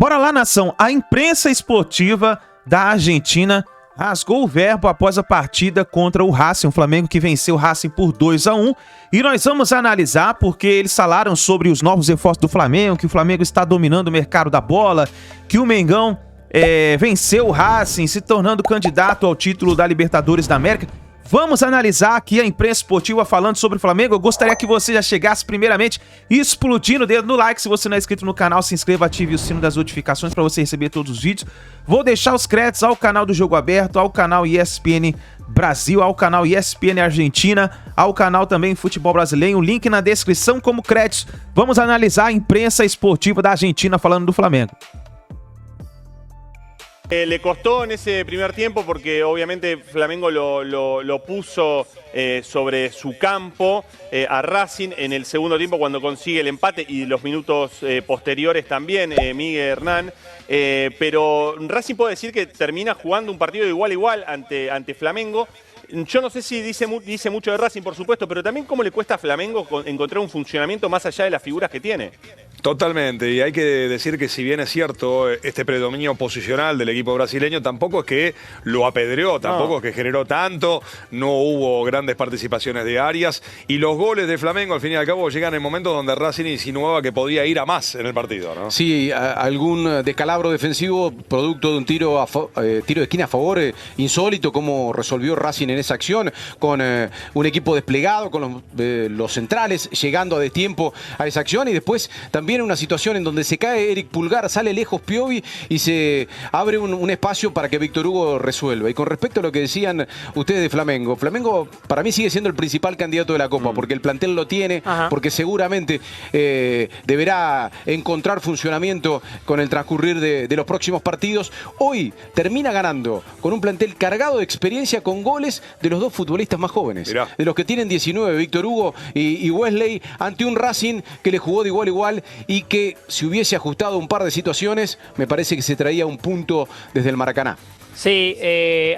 Bora lá, nação. A imprensa esportiva da Argentina rasgou o verbo após a partida contra o Racing, o Flamengo que venceu o Racing por 2-1. E nós vamos analisar porque eles falaram sobre os novos reforços do Flamengo, que o Flamengo está dominando o mercado da bola, que o Mengão venceu o Racing, se tornando candidato ao título da Libertadores da América. Vamos analisar aqui a imprensa esportiva falando sobre o Flamengo. Eu gostaria que você já chegasse primeiramente explodindo o dedo no like. Se você não é inscrito no canal, se inscreva, ative o sino das notificações para você receber todos os vídeos. Vou deixar os créditos ao canal do Jogo Aberto, ao canal ESPN Brasil, ao canal ESPN Argentina, ao canal também Futebol Brasileiro, o link na descrição como créditos. Vamos analisar a imprensa esportiva da Argentina falando do Flamengo. Le costó en ese primer tiempo porque obviamente Flamengo lo puso sobre su campo a Racing en el segundo tiempo cuando consigue el empate y los minutos posteriores también, Miguel Hernán. Pero Racing puede decir que termina jugando un partido de igual a igual ante Flamengo. Yo no sé si dice mucho de Racing, por supuesto, pero también cómo le cuesta a Flamengo encontrar un funcionamiento más allá de las figuras que tiene. Totalmente, y hay que decir que si bien es cierto este predominio posicional del equipo brasileño, tampoco es que lo apedreó, tampoco es que generó tanto, no hubo grandes participaciones de Arias, y los goles de Flamengo al fin y al cabo llegan en momentos donde Racing insinuaba que podía ir a más en el partido, ¿no? Sí, algún descalabro defensivo producto de un tiro de esquina a favor, insólito cómo resolvió Racing en esa acción, con un equipo desplegado, con los centrales llegando a destiempo a esa acción, y después también una situación en donde se cae Eric Pulgar, sale lejos Piovi y se abre un espacio para que Víctor Hugo resuelva. Y con respecto a lo que decían ustedes de Flamengo, Flamengo para mí sigue siendo el principal candidato de la Copa, porque el plantel lo tiene, porque seguramente deberá encontrar funcionamiento con el transcurrir de los próximos partidos. Hoy termina ganando con un plantel cargado de experiencia, con goles de los dos futbolistas más jóvenes. Mirá. De los que tienen 19, Víctor Hugo y Wesley, ante un Racing que le jugó de igual a igual y que si hubiese ajustado un par de situaciones, me parece que se traía un punto desde el Maracaná. Sí,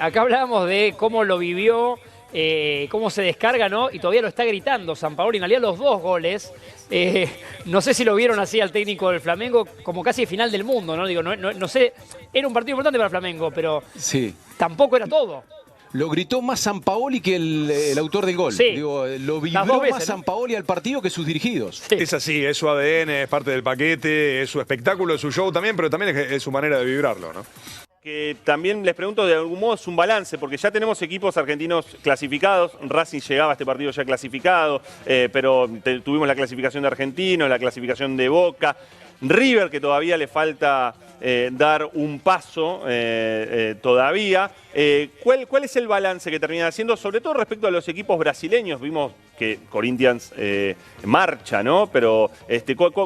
acá hablábamos de cómo lo vivió, cómo se descarga, ¿no? Y todavía lo está gritando Sampaoli. En realidad los dos goles, no sé si lo vieron así al técnico del Flamengo, como casi final del mundo, ¿no? Digo, no sé, era un partido importante para el Flamengo, pero sí, tampoco era todo. Lo gritó más Sampaoli que el autor del gol. Sí. Digo, lo vibró más Sampaoli al partido que sus dirigidos. Sí. Es así, es su ADN, es parte del paquete, es su espectáculo, es su show también, pero también es su manera de vibrarlo, ¿no? Que también les pregunto, de algún modo es un balance, porque ya tenemos equipos argentinos clasificados. Racing llegaba a este partido ya clasificado, pero tuvimos la clasificación de Argentinos, la clasificación de Boca. River, que todavía le falta dar un paso todavía. ¿Cuál es el balance que termina haciendo, sobre todo respecto a los equipos brasileños? Vimos que Corinthians marcha, ¿no? Pero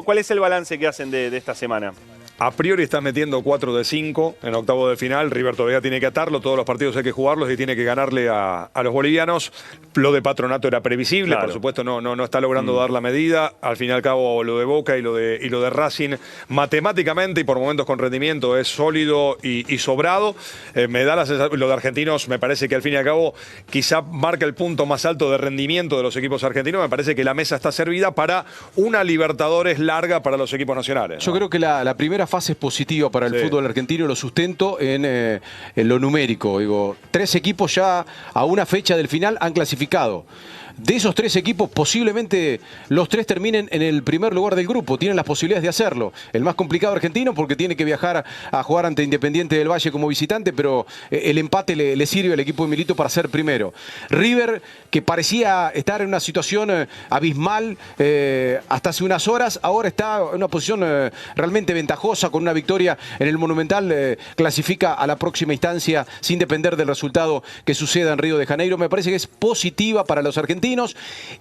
¿cuál es el balance que hacen de esta semana? A priori estás metiendo 4 de 5 en octavo de final. River todavía tiene que atarlo. Todos los partidos hay que jugarlos y tiene que ganarle a los bolivianos. Lo de Patronato era previsible. Claro. Por supuesto no está logrando dar la medida. Al fin y al cabo lo de Boca y lo de Racing matemáticamente y por momentos con rendimiento es sólido y sobrado. Me da la sensación, lo de Argentinos me parece que al fin y al cabo quizá marca el punto más alto de rendimiento de los equipos argentinos. Me parece que la mesa está servida para una Libertadores larga para los equipos nacionales, ¿no? Yo creo que la primera fase es positiva para el fútbol argentino, lo sustento en lo numérico. Digo, 3 equipos ya a una fecha del final han clasificado. De esos 3 equipos, posiblemente los 3 terminen en el primer lugar del grupo. Tienen las posibilidades de hacerlo. El más complicado argentino porque tiene que viajar a jugar ante Independiente del Valle como visitante, pero el empate le sirve al equipo de Milito para ser primero. River, que parecía estar en una situación abismal hasta hace unas horas, ahora está en una posición realmente ventajosa con una victoria en el Monumental. Clasifica a la próxima instancia sin depender del resultado que suceda en Río de Janeiro. Me parece que es positiva para los argentinos.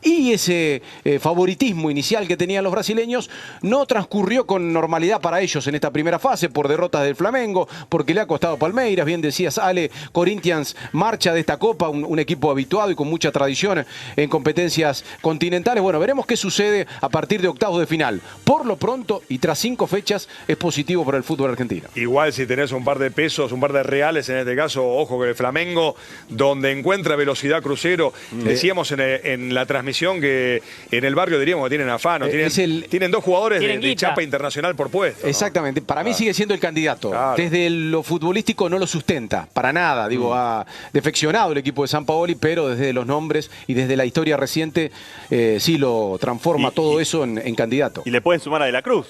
Y ese favoritismo inicial que tenían los brasileños no transcurrió con normalidad para ellos en esta primera fase por derrotas del Flamengo, porque le ha costado Palmeiras. Bien decías, Ale, Corinthians marcha de esta Copa, un equipo habituado y con mucha tradición en competencias continentales. Bueno, veremos qué sucede a partir de octavos de final. Por lo pronto, y tras 5 fechas, es positivo para el fútbol argentino. Igual si tenés un par de pesos, un par de reales en este caso, ojo que el Flamengo, donde encuentra velocidad crucero, decíamos en en la transmisión que en el barrio diríamos que tienen afano. Tienen dos jugadores de chapa internacional por puesto, ¿no? Exactamente. Para mí sigue siendo el candidato. Claro. Desde lo futbolístico no lo sustenta, para nada. Digo, ha defeccionado el equipo de Sampaoli, pero desde los nombres y desde la historia reciente sí lo transforma todo eso en candidato. Y le pueden sumar a De la Cruz.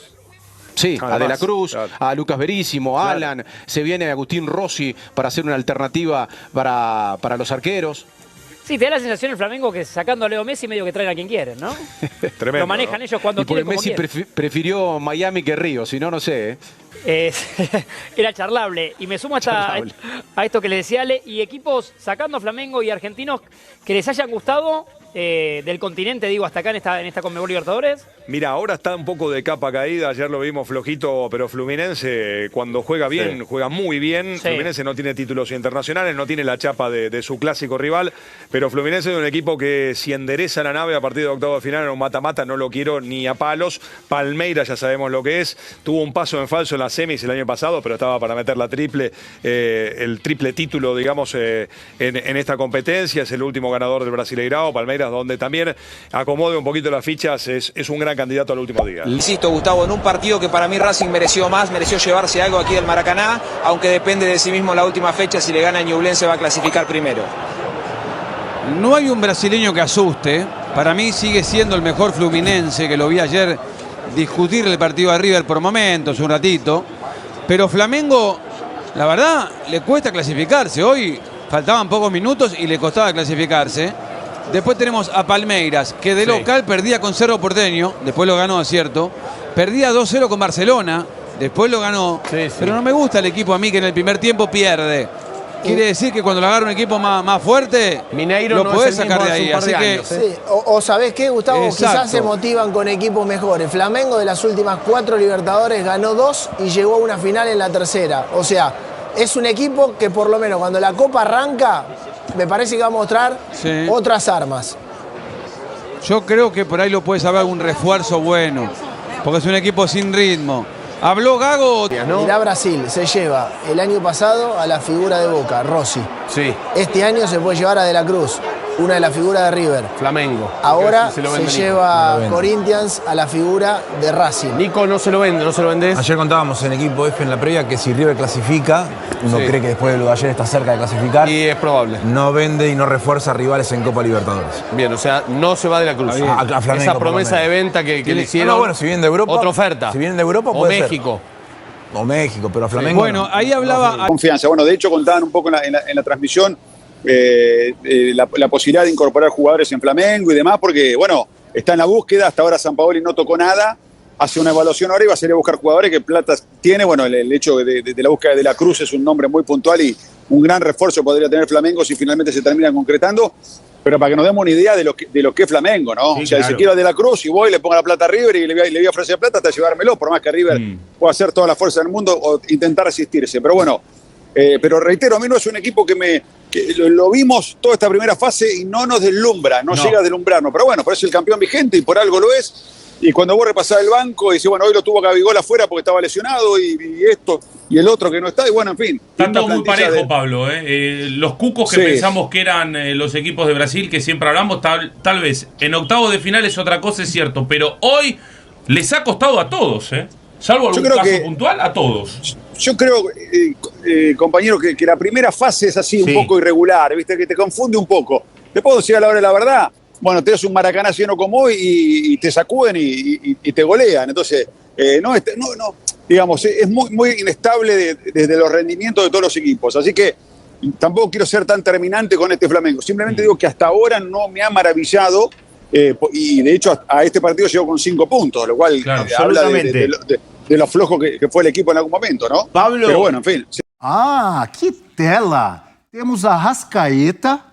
Sí, Además, a De la Cruz, claro, a Lucas Verísimo, a Alan, se viene Agustín Rossi para hacer una alternativa para los arqueros. Sí, te da la sensación el Flamengo que sacando a Leo Messi medio que traen a quien quieren, ¿no? Tremendo, Lo manejan ellos cuando Y porque quieren, como Messi quieren. prefirió Miami que Río, si no, no sé. Era charlable. Y me sumo a esto que le decía Ale, y equipos sacando a Flamengo y argentinos que les hayan gustado del continente, digo, hasta acá en esta Conmebol Libertadores. Mira, ahora está un poco de capa caída, ayer lo vimos flojito, pero Fluminense cuando juega bien, juega muy bien. Sí. Fluminense no tiene títulos internacionales, no tiene la chapa de su clásico rival, pero Fluminense es un equipo que si endereza la nave a partir de octavo de final en un mata-mata no lo quiero ni a palos. Palmeiras ya sabemos lo que es, tuvo un paso en falso en las semis el año pasado, pero estaba para meter la triple, el triple título, digamos, en esta competencia, es el último ganador del Brasileirao, Palmeiras, donde también acomode un poquito las fichas, es un gran candidato al último día. Insisto, Gustavo, en un partido que para mí Racing mereció más, mereció llevarse algo aquí del Maracaná, aunque depende de sí mismo en la última fecha, si le gana Ñublense va a clasificar primero. No hay un brasileño que asuste, para mí sigue siendo el mejor Fluminense, que lo vi ayer discutir el partido de River por momentos, un ratito, pero Flamengo, la verdad, le cuesta clasificarse, hoy faltaban pocos minutos y le costaba clasificarse. Después tenemos a Palmeiras, que de local perdía con Cerro Porteño, después lo ganó, es cierto. Perdía 2-0 con Barcelona, después lo ganó. Pero no me gusta el equipo a mí que en el primer tiempo pierde. Quiere decir que cuando le agarra un equipo más fuerte, Mineiro lo no podés es el sacar mismo de ahí. hace un par Así de que años, Sí, o ¿sabés qué, Gustavo? Exacto. Quizás se motivan con equipos mejores. Flamengo de las últimas 4 Libertadores ganó 2 y llegó a una final en la tercera. O sea, es un equipo que por lo menos cuando la Copa arranca, me parece que va a mostrar otras armas. yo creo que por ahí lo puede saber un refuerzo bueno, porque es un equipo sin ritmo. Habló Gago. Mirá Brasil, se lleva el año pasado a la figura de Boca, Rossi. Sí, Este año se puede llevar a De la Cruz, una de las figuras de River. Flamengo. Ahora Se lo se vende Nico. lleva Corinthians a la figura de Racing. Nico no se lo vende, ¿no se lo vendés? Ayer contábamos en equipo F en la previa que si River clasifica, uno Sí. cree que después de lo de ayer está cerca de clasificar, Y es probable. no vende y no refuerza rivales en Copa Libertadores. Bien, o sea, no se va de la Cruz. A Flamengo, Esa por lo promesa menos. de venta que le hicieron. No, bueno, si vienen de Europa. Otra oferta. Si vienen de Europa, O puede ser. México. O México, pero a Flamengo. Bueno, no. ahí hablaba. Confianza. Bueno, de hecho contaban un poco en la transmisión la posibilidad de incorporar jugadores en Flamengo y demás, porque, bueno, está en la búsqueda. Hasta ahora Sampaoli no tocó nada. Hace una evaluación ahora y va a salir a buscar jugadores que plata tiene. Bueno, el hecho de la búsqueda de De la Cruz es un nombre muy puntual y un gran refuerzo podría tener Flamengo si finalmente se termina concretando. Pero para que nos demos una idea de lo que es Flamengo, ¿no? Sí, o sea, claro. si quiero a De la Cruz y voy, le pongo la plata a River y le voy a ofrecer plata hasta llevármelo, por más que River pueda hacer toda la fuerza del mundo o intentar resistirse. Pero bueno, pero reitero, a mí no es un equipo que lo vimos toda esta primera fase y no nos deslumbra, no llega a deslumbrarnos. Pero bueno, por eso es el campeón vigente y por algo lo es. Y cuando vos repasás el banco y decís, bueno, hoy lo tuvo Gabigol afuera porque estaba lesionado y esto y el otro que no está, y bueno, en fin. Está todo muy parejo, Pablo. Los cucos que pensamos que eran los equipos de Brasil, que siempre hablamos, tal vez en octavos de final es otra cosa, es cierto, pero hoy les ha costado a todos, salvo algún caso puntual, a todos. Yo creo, compañero, que la primera fase es así, un poco irregular, ¿viste? Que te confunde un poco. ¿Te puedo decir a la hora de la verdad? Bueno, tenés un Maracaná lleno como hoy y te sacuden y te golean. Entonces, digamos, es muy inestable desde los rendimientos de todos los equipos. Así que tampoco quiero ser tan terminante con este Flamengo. Simplemente digo que hasta ahora no me ha maravillado y de hecho a este partido llegó con 5 puntos, lo cual habla de lo flojo que fue el equipo en algún momento, ¿no? Pablo. Pero bueno, en fin. Ah, que tela! Temos a Arrascaeta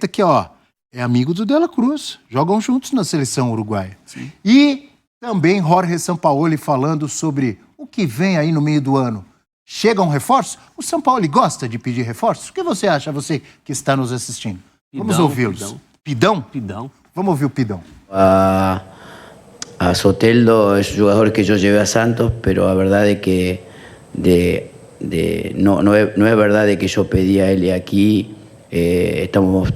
que, ó, é amigo do De la Cruz. Jogam juntos na seleção uruguaia. E também Jorge Sampaoli falando sobre o que vem aí no meio do ano. Chega um reforço? O Sampaoli gosta de pedir reforços? O que você acha, você que está nos assistindo? Vamos ouvi-los. Pidão? Pidão. Vamos ouvir o Pidão. A Soteldo es un jugador que yo llevé a Santos, pero la verdad es que no es verdad de que yo pedí a él y aquí estamos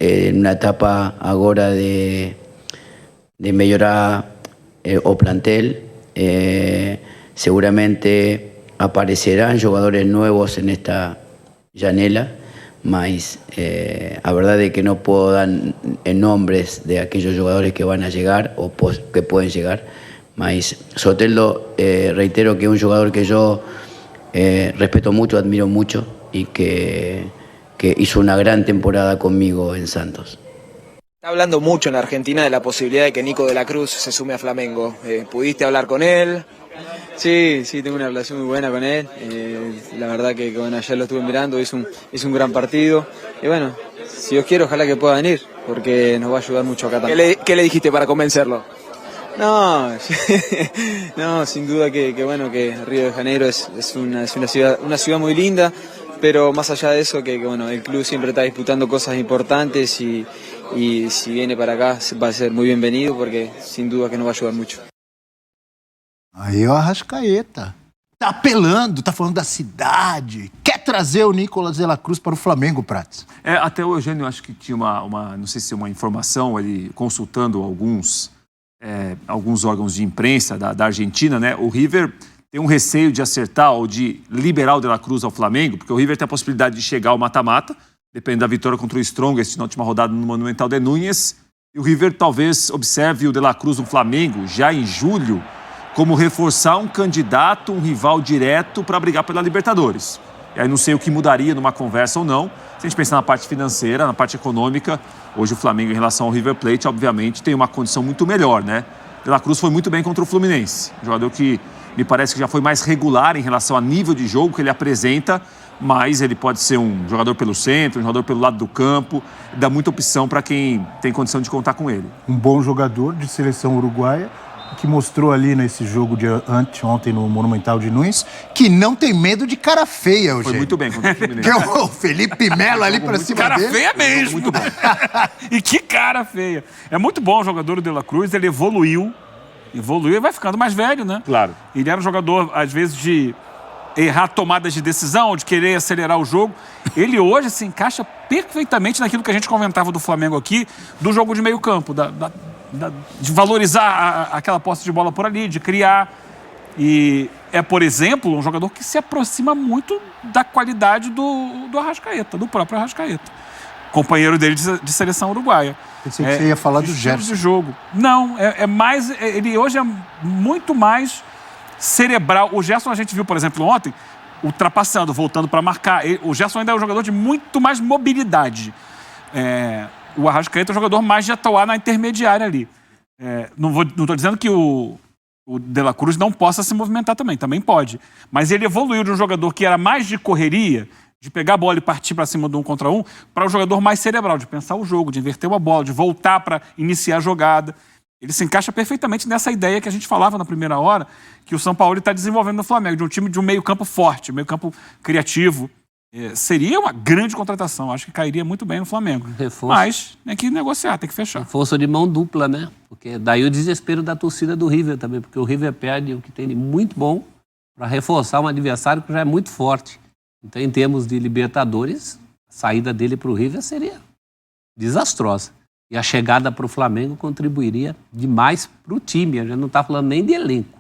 en una etapa ahora de mejorar o plantel. Seguramente aparecerán jugadores nuevos en esta janela, mas a verdad es que no puedo dar nombres de aquellos jugadores que van a llegar o que pueden llegar, mas Soteldo, reitero que es un jugador que yo respeto mucho, admiro mucho y que hizo una gran temporada conmigo en Santos. Está hablando mucho en la Argentina de la posibilidad de que Nico de la Cruz se sume a Flamengo. ¿Pudiste hablar con él? Sí, tengo una relación muy buena con él. La verdad que bueno, ayer lo estuve mirando, hizo un gran partido. Y bueno, si Dios quiere, ojalá que pueda venir, porque nos va a ayudar mucho acá también. ¿Qué le dijiste para convencerlo? No, sin duda que bueno, que Río de Janeiro es una ciudad muy linda, pero más allá de eso, que bueno, el club siempre está disputando cosas importantes y si viene para acá va a ser muy bienvenido, porque sin duda que nos va a ayudar mucho. Aí o Arrascaeta tá apelando, tá falando da cidade, quer trazer o Nicolas de la Cruz para o Flamengo, Prats. Até o Eugênio, acho que tinha não sei se uma informação, ele consultando alguns órgãos de imprensa da Argentina, né? O River tem um receio de acertar ou de liberar o de la Cruz ao Flamengo, porque o River tem a possibilidade de chegar ao mata-mata, dependendo da vitória contra o Strongest na última rodada no Monumental de Núñez, e o River talvez observe o de la Cruz no Flamengo já em julho, como reforçar um candidato, um rival direto para brigar pela Libertadores. E aí não sei o que mudaria numa conversa ou não. Se a gente pensar na parte financeira, na parte econômica, hoje o Flamengo em relação ao River Plate, obviamente, tem uma condição muito melhor, né? De la Cruz foi muito bem contra o Fluminense. Um jogador que me parece que já foi mais regular em relação ao nível de jogo que ele apresenta, mas ele pode ser um jogador pelo centro, um jogador pelo lado do campo, dá muita opção para quem tem condição de contar com ele. Um bom jogador de seleção uruguaia, que mostrou ali nesse jogo de anteontem no Monumental de Núñez, que não tem medo de cara feia, Eugênio. Foi muito bem contra o Fluminense. Que é o Felipe Melo ali pra cima cara dele. Feia mesmo. Muito bom. E que cara feia. É muito bom o jogador de la Cruz, ele evoluiu e vai ficando mais velho, né? Claro. Ele era um jogador, às vezes, de errar tomadas de decisão, de querer acelerar o jogo. Ele hoje se encaixa perfeitamente naquilo que a gente comentava do Flamengo aqui, do jogo de meio campo, de valorizar aquela posse de bola por ali, de criar. E é, por exemplo, um jogador que se aproxima muito da qualidade do Arrascaeta, do próprio Arrascaeta. Companheiro dele de seleção uruguaia. Pensei que você ia falar do Gerson. De jogo. Não, é mais... Ele hoje é muito mais cerebral. O Gerson a gente viu, por exemplo, ontem, ultrapassando, voltando para marcar. O Gerson ainda é um jogador de muito mais mobilidade. O Arrascaeta é um jogador mais de atuar na intermediária ali. Não estou dizendo que o De la Cruz não possa se movimentar também pode. Mas ele evoluiu de um jogador que era mais de correria, de pegar a bola e partir para cima do 1 contra 1, para um jogador mais cerebral, de pensar o jogo, de inverter a bola, de voltar para iniciar a jogada. Ele se encaixa perfeitamente nessa ideia que a gente falava na primeira hora, que o São Paulo está desenvolvendo no Flamengo, de um time de um meio-campo forte, um meio-campo criativo. Seria uma grande contratação, acho que cairia muito bem no Flamengo. Reforço. Mas tem que negociar, tem que fechar. Reforço de mão dupla, né? Porque daí o desespero da torcida do River também, porque o River perde o que tem de muito bom para reforçar um adversário que já é muito forte. Então, em termos de Libertadores, a saída dele para o River seria desastrosa. E a chegada para o Flamengo contribuiria demais para o time. A gente não está falando nem de elenco.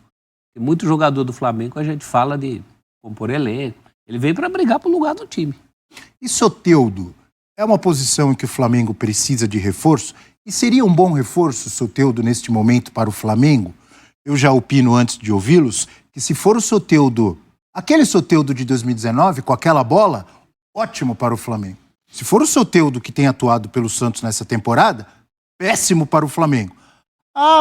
Tem muito jogador do Flamengo, a gente fala de compor elenco. Ele veio para brigar pelo lugar do time. E Soteldo? É uma posição em que o Flamengo precisa de reforço? E seria um bom reforço, Soteldo, neste momento para o Flamengo? Eu já opino antes de ouvi-los que se for o Soteldo, aquele Soteldo de 2019, com aquela bola, ótimo para o Flamengo. Se for o Soteldo que tem atuado pelo Santos nessa temporada, péssimo para o Flamengo.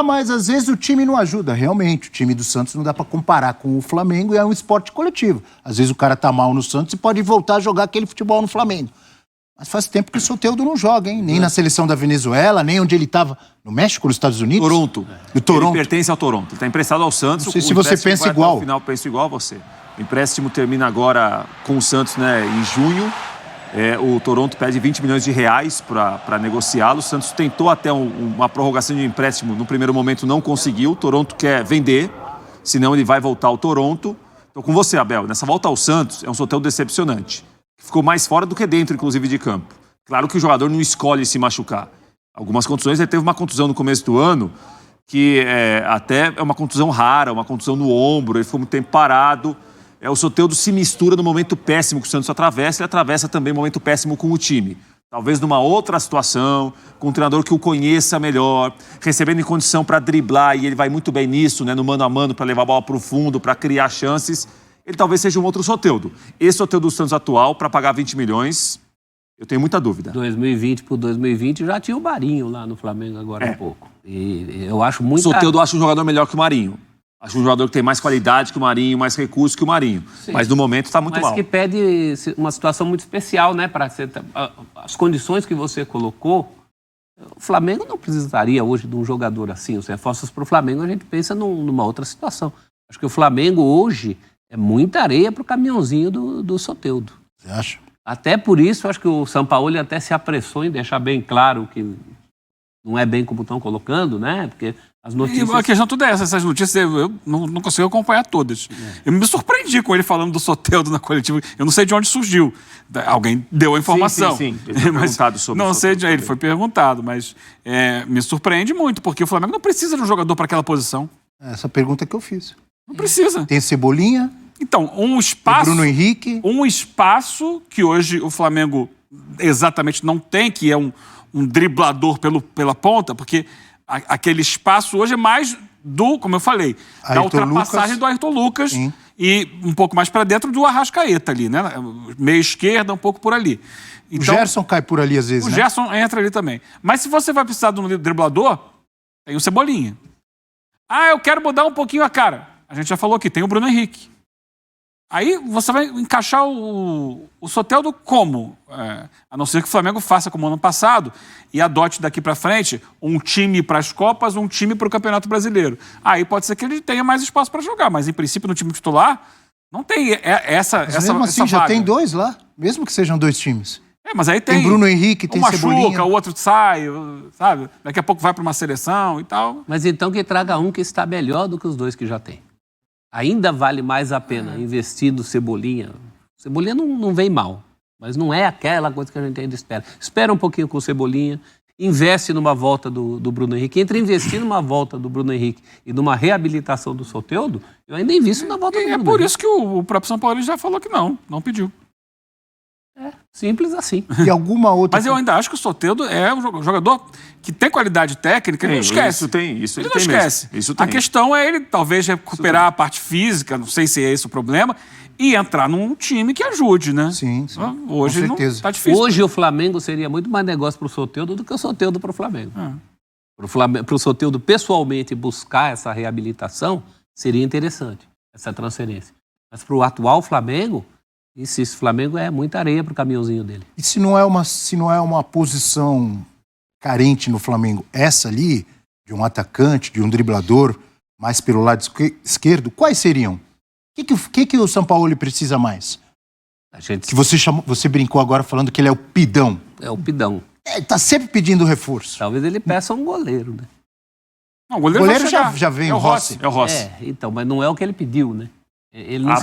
Mas às vezes o time não ajuda. Realmente, o time do Santos não dá para comparar com o Flamengo e é um esporte coletivo. Às vezes o cara tá mal no Santos e pode voltar a jogar aquele futebol no Flamengo. Mas faz tempo que o Soteldo não joga, hein? Nem na seleção da Venezuela, nem onde ele estava no México, nos Estados Unidos. Toronto. No Toronto. Ele pertence ao Toronto. Ele está emprestado ao Santos. Não sei se você pensa igual. No final, penso igual a você. O empréstimo termina agora com o Santos, né, em junho. O Toronto pede 20 milhões de reais para negociá-lo. O Santos tentou até uma prorrogação de empréstimo. No primeiro momento não conseguiu. O Toronto quer vender, senão ele vai voltar ao Toronto. Estou com você, Abel. Nessa volta ao Santos, é um Soteldo decepcionante. Ficou mais fora do que dentro, inclusive, de campo. Claro que o jogador não escolhe se machucar. Algumas contusões, ele teve uma contusão no começo do ano, que até é uma contusão rara, uma contusão no ombro, ele ficou muito tempo parado. O Soteldo se mistura no momento péssimo que o Santos atravessa, ele atravessa também um momento péssimo com o time. Talvez numa outra situação, com um treinador que o conheça melhor, recebendo em condição para driblar, e ele vai muito bem nisso, né, no mano a mano, para levar a bola para o fundo, para criar chances. Ele talvez seja um outro Soteldo. Esse Soteldo do Santos atual, para pagar 20 milhões, eu tenho muita dúvida. 2020 por 2020 já tinha o Marinho lá no Flamengo agora há pouco. E eu acho muito... Soteldo acho um jogador melhor que o Marinho. Acho um jogador que tem mais qualidade que o Marinho, mais recursos que o Marinho. Sim. Mas no momento está muito mal. Mas que pede uma situação muito especial, né? Para as condições que você colocou, o Flamengo não precisaria hoje de um jogador assim. Os reforços para o Flamengo, a gente pensa numa outra situação. Acho que o Flamengo hoje é muita areia para o caminhãozinho do Soteldo. Você acha? Até por isso, acho que o Sampaoli até se apressou em deixar bem claro que não é bem como estão colocando, né? Porque as notícias... E a questão toda é essa, essas notícias eu não consigo acompanhar todas. Eu me surpreendi com ele falando do Soteldo na coletiva. Eu não sei de onde surgiu. Alguém deu a informação. Sim. Ele foi perguntado sobre não sei de onde ele foi perguntado, mas me surpreende muito, porque o Flamengo não precisa de um jogador para aquela posição. Essa pergunta que eu fiz. Não precisa. Tem Cebolinha. Então, um espaço... Bruno Henrique. Um espaço que hoje o Flamengo exatamente não tem, que é um driblador pela ponta, porque aquele espaço hoje é mais como eu falei, da ultrapassagem do Ayrton Lucas. Sim. E um pouco mais para dentro do Arrascaeta ali, né? Meia esquerda, um pouco por ali. Então, o Gerson cai por ali às vezes, O Gerson entra ali também. Mas se você vai precisar de um driblador, tem o Cebolinha. Eu quero mudar um pouquinho a cara. A gente já falou aqui, tem o Bruno Henrique. Aí você vai encaixar o Soteldo como? A não ser que o Flamengo faça como ano passado e adote daqui para frente um time para as Copas, um time para o Campeonato Brasileiro. Aí pode ser que ele tenha mais espaço para jogar, mas em princípio no time titular não tem essa mesmo assim, já tem dois lá, mesmo que sejam dois times. Mas aí tem Bruno Henrique, tem Cebolinha. Machuca, o outro sai, sabe? Daqui a pouco vai para uma seleção e tal. Mas então que traga um que está melhor do que os dois que já tem. Ainda vale mais a pena investir no Cebolinha. Cebolinha não vem mal, mas não é aquela coisa que a gente ainda espera. Espera um pouquinho com o Cebolinha, investe numa volta do Bruno Henrique. Entre investir numa volta do Bruno Henrique e numa reabilitação do Soteldo, eu ainda invisto na volta do Bruno Henrique. É por isso que o próprio São Paulo já falou que não pediu. Simples assim. E alguma outra... Mas eu ainda acho que o Soteldo é um jogador que tem qualidade técnica, ele não esquece. Isso ele não esquece. Isso tem. A questão é ele talvez recuperar a parte física, não sei se é esse o problema, e entrar num time que ajude, né? Sim. Hoje com certeza. Tá difícil. Hoje o Flamengo seria muito mais negócio para o Soteldo do que o Soteldo para o Flamengo. Para o Soteldo pessoalmente buscar essa reabilitação, seria interessante, essa transferência. Mas para o atual Flamengo... Esse Flamengo é muita areia para o caminhãozinho dele. E se não é uma posição carente no Flamengo, essa ali, de um atacante, de um driblador, mais pelo lado esquerdo, quais seriam? O que o São Paulo precisa mais? Que você brincou agora falando que ele é o pidão. É o pidão. Ele tá sempre pedindo reforço. Talvez ele peça um goleiro, né? Não, o goleiro já vem o Rossi. É o Rossi. Então, mas não é o que ele pediu, né? Ele não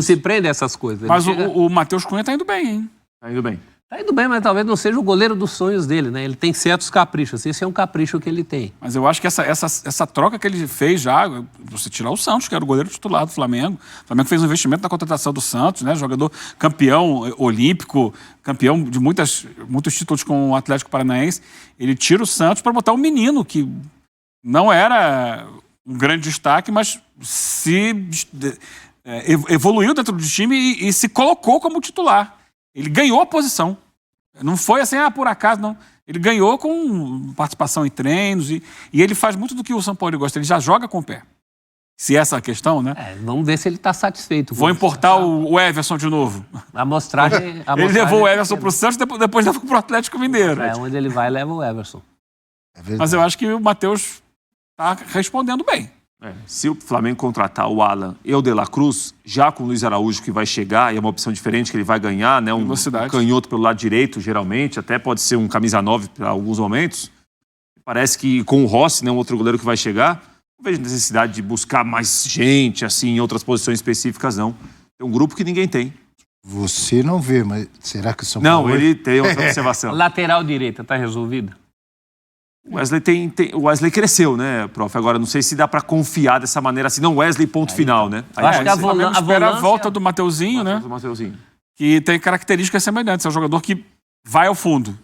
se prende a essas coisas. Mas o Matheus Cunha tá indo bem, hein? Tá indo bem. Tá indo bem, mas talvez não seja o goleiro dos sonhos dele, né? Ele tem certos caprichos. Esse é um capricho que ele tem. Mas eu acho que essa troca que ele fez já, você tirar o Santos, que era o goleiro titular do Flamengo. O Flamengo fez um investimento na contratação do Santos, né? Jogador campeão olímpico, campeão de muitos títulos com o Atlético Paranaense. Ele tira o Santos para botar um menino que não era um grande destaque, mas evoluiu dentro do time e se colocou como titular. Ele ganhou a posição. Não foi assim, por acaso, não. Ele ganhou com participação em treinos e ele faz muito do que o São Paulo gosta. Ele já joga com o pé. Se essa é a questão, né? Vamos ver se ele está satisfeito. Vou importar o Everson de novo. A amostragem ele levou o Everson para o Santos, depois levou para o Atlético Mineiro. Onde ele vai, leva o Everson. Mas eu acho que o Matheus está respondendo bem. Se o Flamengo contratar o Alan e o De La Cruz, já com o Luiz Araújo que vai chegar, e é uma opção diferente que ele vai ganhar, né? Um canhoto pelo lado direito, geralmente, até pode ser um camisa 9 para alguns momentos. Parece que com o Rossi, né, um outro goleiro que vai chegar, não vejo necessidade de buscar mais gente, assim, em outras posições específicas, não. Tem um grupo que ninguém tem. Você não vê, mas será que o São Paulo... Não, ele tem outra observação. Lateral direita, tá resolvido? O Wesley cresceu, né, prof? Agora, não sei se dá pra confiar dessa maneira assim. Não, Wesley, ponto final, né? Eu acho que a volta do Mateuzinho, né? Do Mateuzinho. Que tem características semelhantes. É um jogador que vai ao fundo.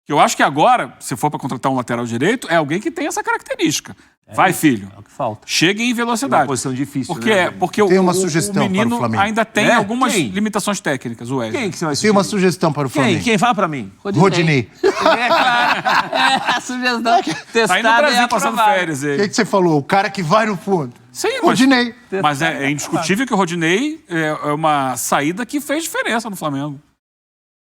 Que eu acho que agora, se for para contratar um lateral direito, é alguém que tem essa característica. Vai, filho. É o que falta. Chegue em velocidade. Uma posição difícil, porque, né? Porque tem uma o sugestão menino para o Flamengo. ainda tem algumas Quem? limitações técnicas, o Wesley. Quem que você vai Tem uma sugestão para o Flamengo. Quem? Fala pra mim. Rodinei. A sugestão testada Tá aí no Brasil passando aprovada. férias. O que você falou? O cara que vai no fundo. Sim, Rodinei. Mas é indiscutível que o Rodinei é uma saída que fez diferença no Flamengo.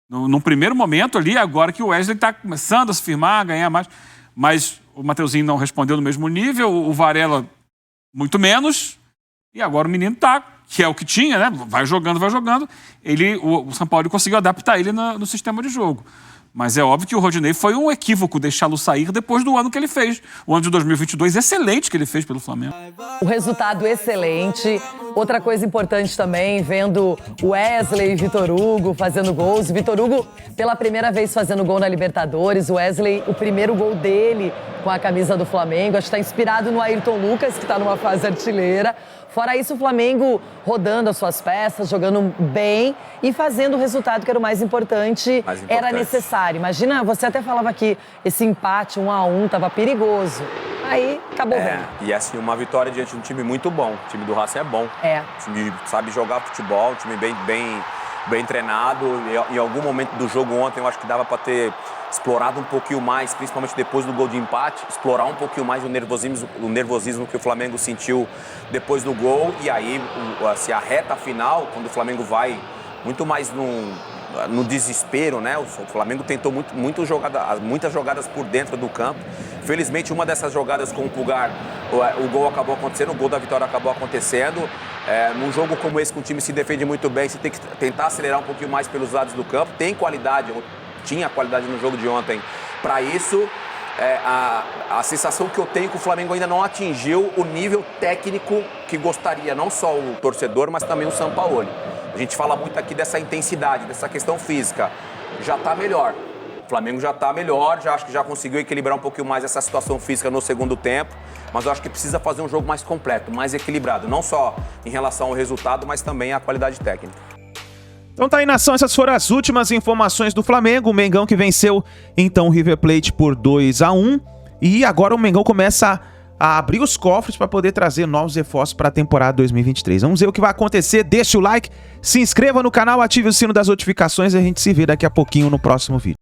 No primeiro momento ali, agora que o Wesley está começando a se firmar, a ganhar mais. Mas o Mateuzinho não respondeu no mesmo nível, o Varela muito menos. E agora o menino tá, que é o que tinha, né? Vai jogando. O São Paulo conseguiu adaptar ele no sistema de jogo. Mas é óbvio que o Rodinei foi um equívoco deixá-lo sair depois do ano que ele fez. O ano de 2022 excelente que ele fez pelo Flamengo. O resultado excelente. Outra coisa importante também, vendo Wesley e Vitor Hugo fazendo gols. Vitor Hugo, pela primeira vez fazendo gol na Libertadores. Wesley, o primeiro gol dele com a camisa do Flamengo. Acho que está inspirado no Ayrton Lucas, que está numa fase artilheira. Fora isso, o Flamengo rodando as suas peças, jogando bem e fazendo o resultado que era o mais importante. Era necessário. Imagina, você até falava que esse empate 1-1 estava perigoso. Aí, acabou bem. E assim, uma vitória diante de um time muito bom. O time do Racing é bom. O time sabe jogar futebol, um time bem treinado. Em algum momento do jogo ontem, eu acho que dava para ter explorado um pouquinho mais, principalmente depois do gol de empate, explorar um pouquinho mais o nervosismo que o Flamengo sentiu depois do gol. E aí, assim, a reta final, quando o Flamengo vai muito mais no desespero, né? O Flamengo tentou muitas jogadas por dentro do campo. Felizmente, uma dessas jogadas com o Pulgar, o gol acabou acontecendo, o gol da vitória acabou acontecendo. Num jogo como esse, que o time se defende muito bem, você tem que tentar acelerar um pouquinho mais pelos lados do campo. Tem qualidade, tinha qualidade no jogo de ontem para isso. A sensação que eu tenho é que o Flamengo ainda não atingiu o nível técnico que gostaria, não só o torcedor, mas também o Sampaoli. A gente fala muito aqui dessa intensidade, dessa questão física. Já está melhor. O Flamengo já está melhor, acho que já conseguiu equilibrar um pouquinho mais essa situação física no segundo tempo, mas eu acho que precisa fazer um jogo mais completo, mais equilibrado, não só em relação ao resultado, mas também à qualidade técnica. Então tá aí, nação, essas foram as últimas informações do Flamengo. O Mengão que venceu, então, o River Plate por 2-1. E agora o Mengão começa a abrir os cofres para poder trazer novos reforços para a temporada 2023. Vamos ver o que vai acontecer. Deixe o like, se inscreva no canal, ative o sino das notificações e a gente se vê daqui a pouquinho no próximo vídeo.